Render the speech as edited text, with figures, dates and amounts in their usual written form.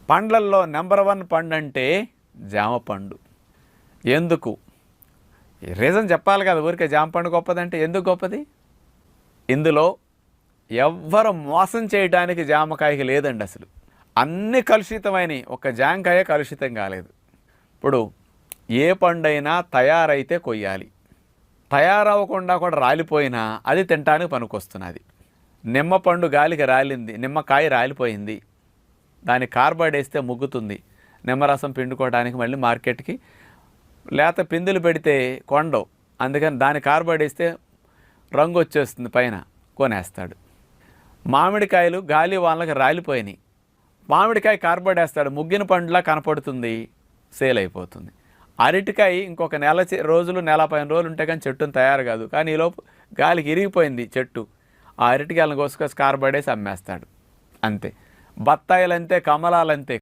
పండ్లల్లో నెంబర్ 1 పండు అంటే జామ పండు. ఎందుకు? రీజన్ చెప్పాలి కదా. ఊరికే జామ పండు గొప్పదంటే ఎందుకు గొప్పది? ఇందులో ఎవ్వరు మోసం చేయడానికి జామకాయకి లేదండి అసలు. అన్ని కలుషితమైనవి, ఒక జామకాయ కలుషితం కాలేదు. ఇప్పుడు ఏ పండైనా తయారైతే కొయ్యాలి, తయారవ్వకుండా కూడా రాలిపోయినా అది తినడానికి పనికొస్తున్నది. నిమ్మ పండు గాలికి రాలింది, నిమ్మకాయ రాలిపోయింది, దాని కార్బైడ్ వేస్తే ముగ్గుతుంది, నిమ్మరసం పిండుకోవడానికి మళ్ళీ మార్కెట్కి లేత పిందులు పెడితే కొండవు, అందుకని దాని కార్బైడ్ వేస్తే రంగు వచ్చేస్తుంది, పైన కొనేస్తాడు. మామిడికాయలు గాలి వాళ్ళకి రాలిపోయినాయి, మామిడికాయ కార్బైడ్ వేస్తాడు, ముగ్గిన పండులా కనపడుతుంది, సేల్ అయిపోతుంది. అరటికాయ ఇంకొక రోజులు, నెల 15 రోజులు ఉంటే కానీ చెట్టును తయారు కాదు, కానీ ఈలోపు గాలికి ఇరిగిపోయింది చెట్టు, ఆ అరటికాయలను కోసుకొచ్చి కార్బైడ్ వేసి అమ్మేస్తాడు. అంతే. బత్తాయిలంతే, కమలాలంతే,